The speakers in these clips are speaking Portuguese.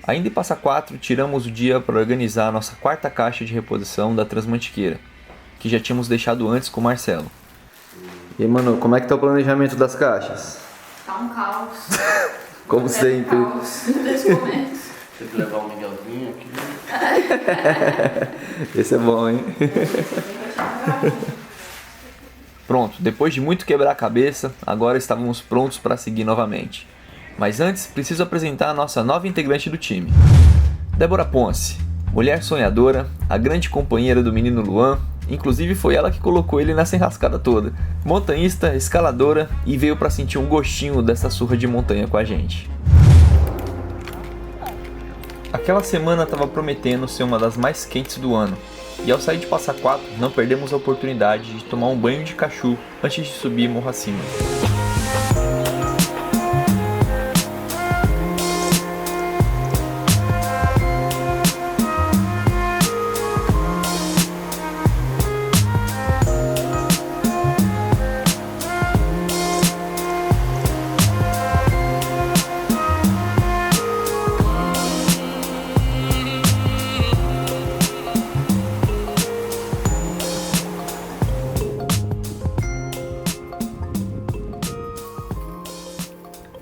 Ainda em Passa Quatro, tiramos o dia para organizar a nossa quarta caixa de reposição da Transmantiqueira, que já tínhamos deixado antes com o Marcelo. E aí, mano, como é que tá o planejamento das caixas? Tá um caos. Como sempre. Caos nesse momento. Tem que levar um Miguelzinho aqui. Esse é bom, hein? Pronto, depois de muito quebrar a cabeça, agora estávamos prontos para seguir novamente. Mas antes, preciso apresentar a nossa nova integrante do time. Débora Ponce, mulher sonhadora, a grande companheira do menino Luan, inclusive foi ela que colocou ele nessa enrascada toda. Montanhista, escaladora e veio para sentir um gostinho dessa surra de montanha com a gente. Aquela semana estava prometendo ser uma das mais quentes do ano, e ao sair de Passa Quatro não perdemos a oportunidade de tomar um banho de cachu antes de subir morro acima.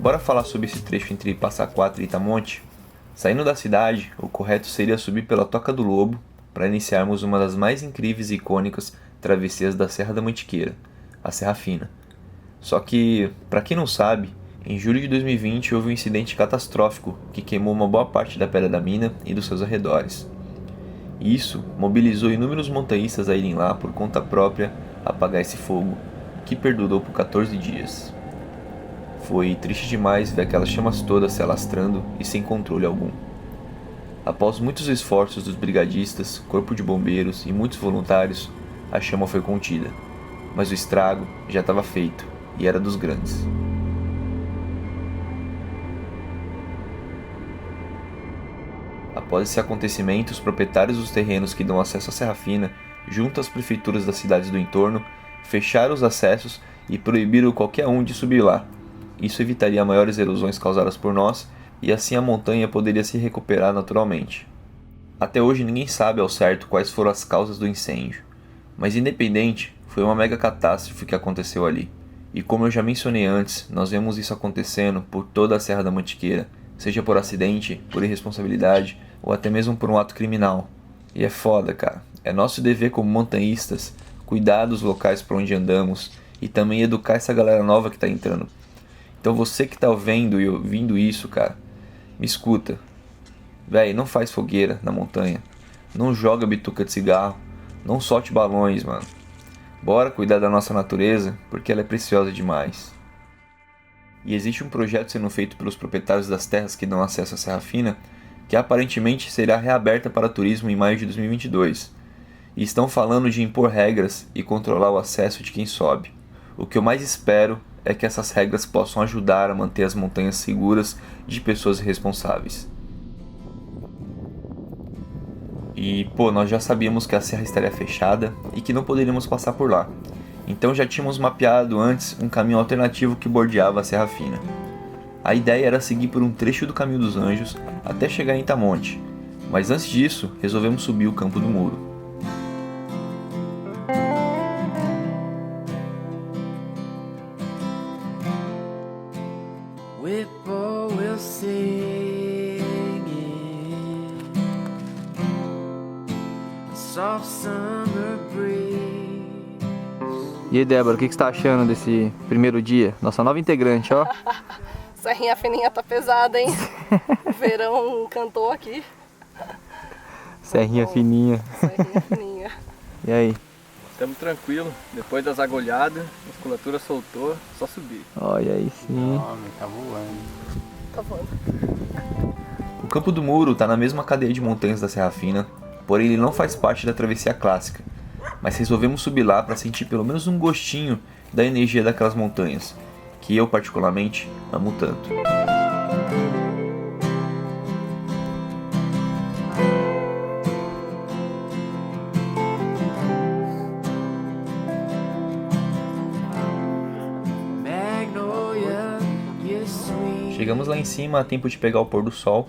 Bora falar sobre esse trecho entre Passa Quatro e Itamonte? Saindo da cidade, o correto seria subir pela Toca do Lobo para iniciarmos uma das mais incríveis e icônicas travessias da Serra da Mantiqueira, a Serra Fina. Só que, para quem não sabe, em julho de 2020 houve um incidente catastrófico que queimou uma boa parte da Pedra da Mina e dos seus arredores. E isso mobilizou inúmeros montanhistas a irem lá por conta própria apagar esse fogo, que perdurou por 14 dias. Foi triste demais ver aquelas chamas todas se alastrando e sem controle algum. Após muitos esforços dos brigadistas, corpo de bombeiros e muitos voluntários, a chama foi contida. Mas o estrago já estava feito e era dos grandes. Após esse acontecimento, os proprietários dos terrenos que dão acesso à Serra Fina, junto às prefeituras das cidades do entorno, fecharam os acessos e proibiram qualquer um de subir lá. Isso evitaria maiores erosões causadas por nós e assim a montanha poderia se recuperar naturalmente. Até hoje ninguém sabe ao certo quais foram as causas do incêndio, mas independente, foi uma mega catástrofe que aconteceu ali. E como eu já mencionei antes, nós vemos isso acontecendo por toda a Serra da Mantiqueira, seja por acidente, por irresponsabilidade ou até mesmo por um ato criminal. E é foda, cara. É nosso dever como montanhistas cuidar dos locais por onde andamos e também educar essa galera nova que tá entrando. Então você que tá vendo e ouvindo isso, cara, me escuta. Véi, não faz fogueira na montanha. Não joga bituca de cigarro. Não solte balões, mano. Bora cuidar da nossa natureza, porque ela é preciosa demais. E existe um projeto sendo feito pelos proprietários das terras que dão acesso à Serra Fina, que aparentemente será reaberta para turismo em maio de 2022. E estão falando de impor regras e controlar o acesso de quem sobe. O que eu mais espero é que essas regras possam ajudar a manter as montanhas seguras de pessoas irresponsáveis. E, nós já sabíamos que a serra estaria fechada e que não poderíamos passar por lá. Então já tínhamos mapeado antes um caminho alternativo que bordeava a Serra Fina. A ideia era seguir por um trecho do Caminho dos Anjos até chegar em Itamonte, mas antes disso resolvemos subir o Campo do Muro. E aí, Débora, o que você tá achando desse primeiro dia? Nossa nova integrante, ó. Serrinha fininha tá pesada, hein? O verão cantou aqui. Serrinha fininha. Serrinha fininha. E aí? Estamos tranquilos, depois das agulhadas, a musculatura soltou, só subir. Olha aí sim. Homem, tá voando. Tá voando. O Campo do Muro está na mesma cadeia de montanhas da Serra Fina, porém ele não faz parte da travessia clássica. Mas resolvemos subir lá para sentir pelo menos um gostinho da energia daquelas montanhas, que eu particularmente amo tanto. Chegamos lá em cima a tempo de pegar o pôr do sol,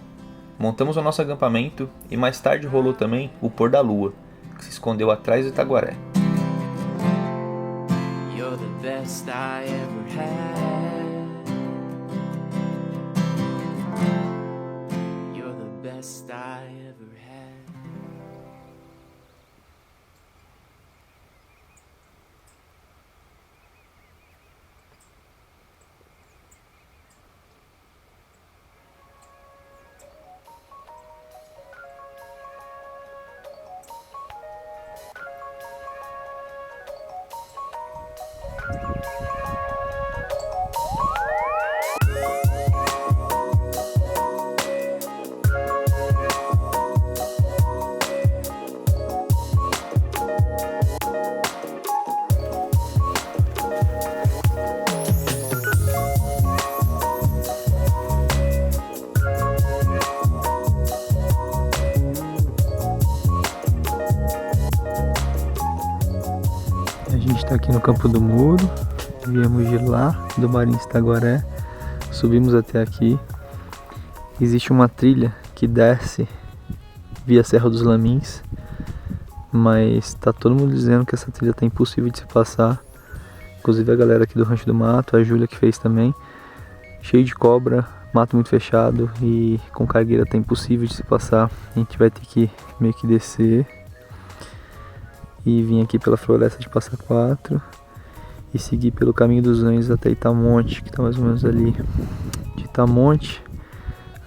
montamos o nosso acampamento e mais tarde rolou também o pôr da lua, que se escondeu atrás do Itaguaré. You're the best I ever had. You're the best I ever had. A gente está aqui no Campo do Muro, viemos de lá, do Marins Itaguaré, subimos até aqui. Existe uma trilha que desce via Serra dos Lamins, mas tá todo mundo dizendo que essa trilha tá impossível de se passar. Inclusive a galera aqui do Rancho do Mato, a Júlia que fez também. Cheio de cobra, mato muito fechado e com cargueira tá impossível de se passar. A gente vai ter que meio que descer e vim aqui pela floresta de Passa Quatro e seguir pelo caminho dos Anjos até Itamonte, que tá mais ou menos ali. De Itamonte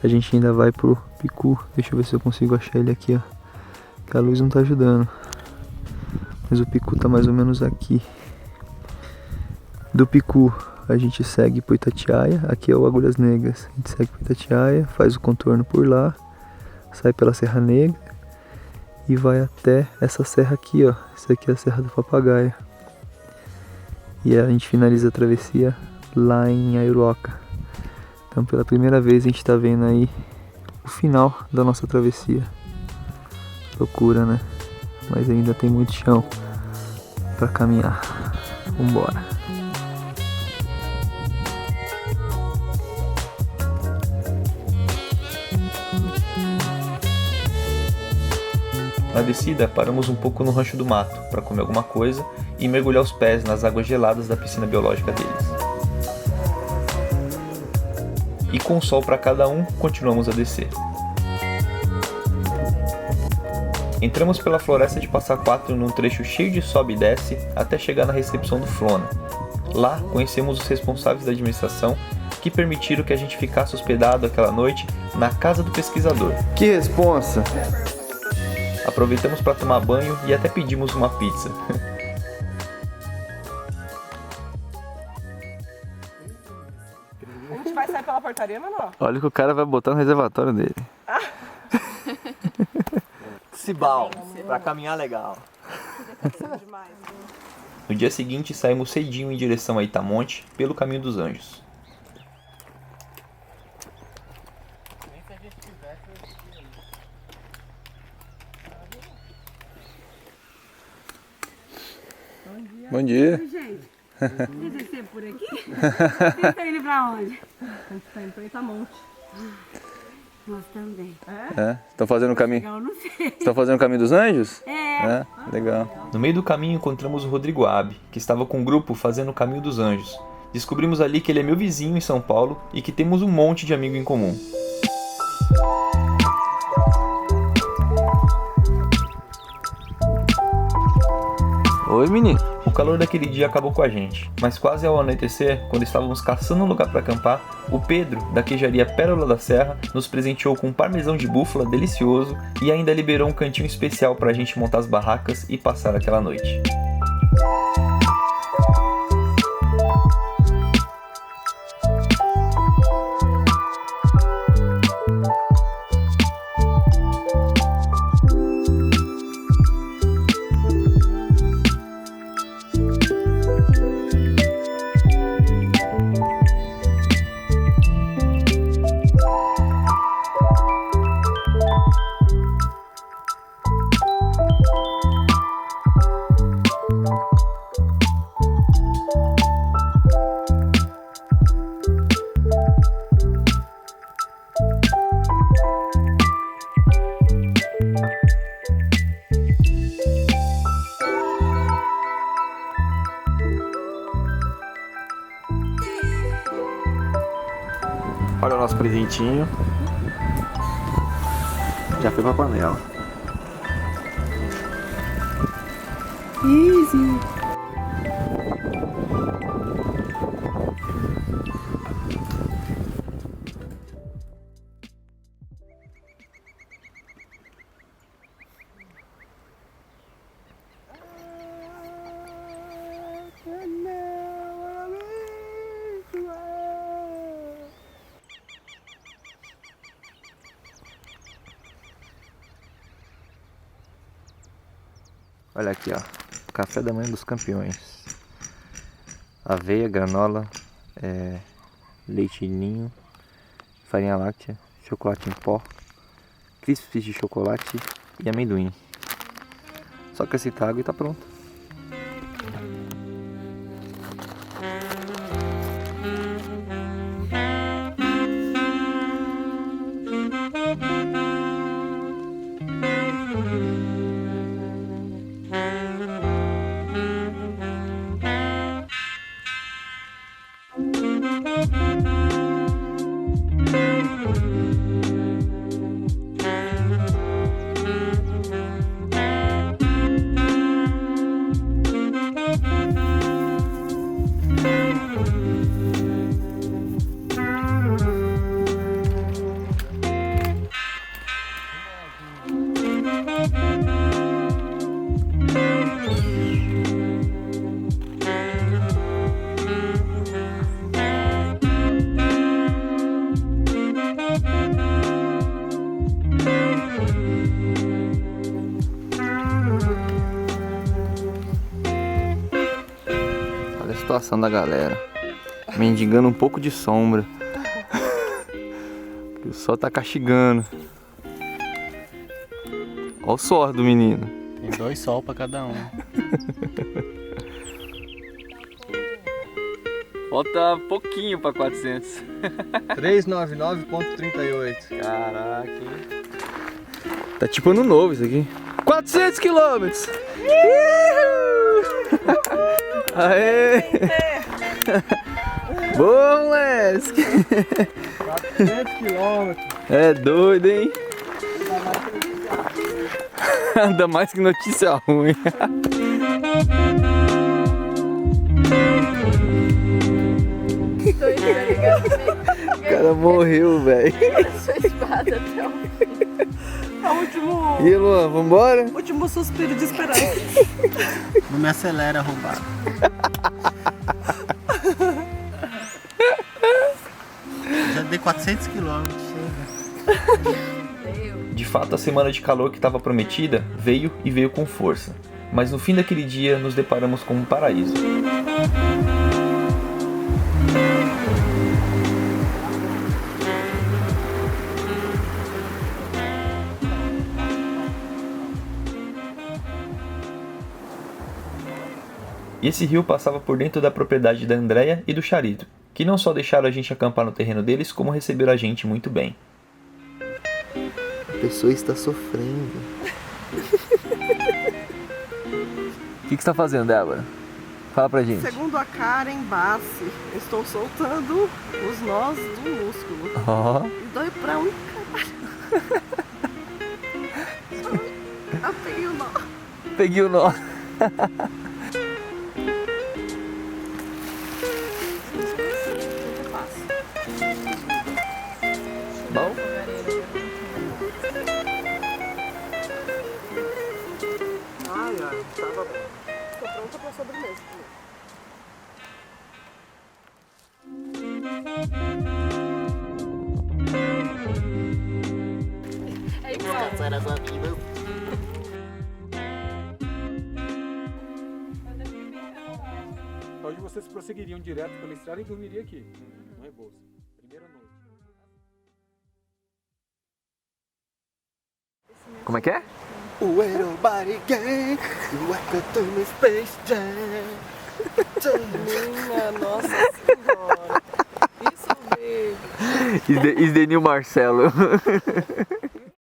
a gente ainda vai pro Picu. Deixa eu ver se eu consigo achar ele aqui, ó, que a luz não tá ajudando, mas o Picu tá mais ou menos aqui. Do Picu a gente segue pro Itatiaia, aqui é o Agulhas Negras. A gente segue pro Itatiaia, faz o contorno por lá, sai pela Serra Negra e vai até essa serra aqui, ó. Essa aqui é a Serra do Papagaio. E a gente finaliza a travessia lá em Aiuroca. Então pela primeira vez a gente tá vendo aí o final da nossa travessia. Loucura, né? Mas ainda tem muito chão pra caminhar. Vambora. Na descida, paramos um pouco no Rancho do Mato para comer alguma coisa e mergulhar os pés nas águas geladas da piscina biológica deles. E com o sol para cada um, continuamos a descer. Entramos pela floresta de Passa Quatro num trecho cheio de sobe e desce até chegar na recepção do Flona. Lá, conhecemos os responsáveis da administração que permitiram que a gente ficasse hospedado aquela noite na casa do pesquisador. Que responsa! Aproveitamos para tomar banho e até pedimos uma pizza. A gente vai sair pela portaria, Manoel? Olha o que o cara vai botar no reservatório dele. Cibal, pra caminhar legal. No dia seguinte, saímos cedinho em direção a Itamonte pelo Caminho dos Anjos. Bom dia. Gente, vocês estão por aqui? Vocês estão indo pra onde? A gente tá indo pra Itamonte. Nós também. Estão fazendo o caminho. Eu não sei. Estão fazendo o caminho dos anjos? É. Legal. No meio do caminho encontramos o Rodrigo Abe, que estava com um grupo fazendo o Caminho dos Anjos. Descobrimos ali que ele é meu vizinho em São Paulo e que temos um monte de amigo em comum. Oi, menino. O calor daquele dia acabou com a gente, mas quase ao anoitecer, quando estávamos caçando um lugar para acampar, o Pedro, da queijaria Pérola da Serra, nos presenteou com um parmesão de búfala delicioso e ainda liberou um cantinho especial para a gente montar as barracas e passar aquela noite. Olha o nosso presentinho. Já foi pra panela. Easy. Olha aqui, ó. Café da manhã dos campeões. Aveia, granola, leite ninho, farinha láctea, chocolate em pó, crisps de chocolate e amendoim. Só acrescentar água e tá pronto. Olha a situação da galera, mendigando um pouco de sombra. O sol tá castigando. Olha o suor do menino. Tem 2 sol pra cada um. Falta pouquinho pra 400. 399,38. Caraca, hein? Tá tipo ano novo isso aqui. 400 quilômetros! Aê! Boa, moleque! 400 quilômetros. É doido, hein? Ainda mais que notícia ruim. O cara morreu, velho. Sua espada até o É o último, E aí, Luan, vambora? último suspiro de esperança. Não me acelera, arrombado. Já dei 400 quilômetros. De fato, a semana de calor que estava prometida veio e veio com força. Mas no fim daquele dia nos deparamos com um paraíso. E esse rio passava por dentro da propriedade da Andréia e do Charito, que não só deixaram a gente acampar no terreno deles, como receberam a gente muito bem. A pessoa está sofrendo. O que você está fazendo, Débora? Fala pra gente. Segundo a Karen Bassi, eu estou soltando os nós do músculo. Ó. E dói pra um caralho. Eu peguei o nó. Peguei o nó. Bom? Tô pronta pra sobremesa. É descansar as amigas. Hoje vocês prosseguiriam direto pela estrada e dormiriam aqui, no Rebouças. Primeira noite. Como é que é? O Aerobody Gang, welcome to my Space Jam. Minha nossa senhora. Isso mesmo. Isdenil Marcelo.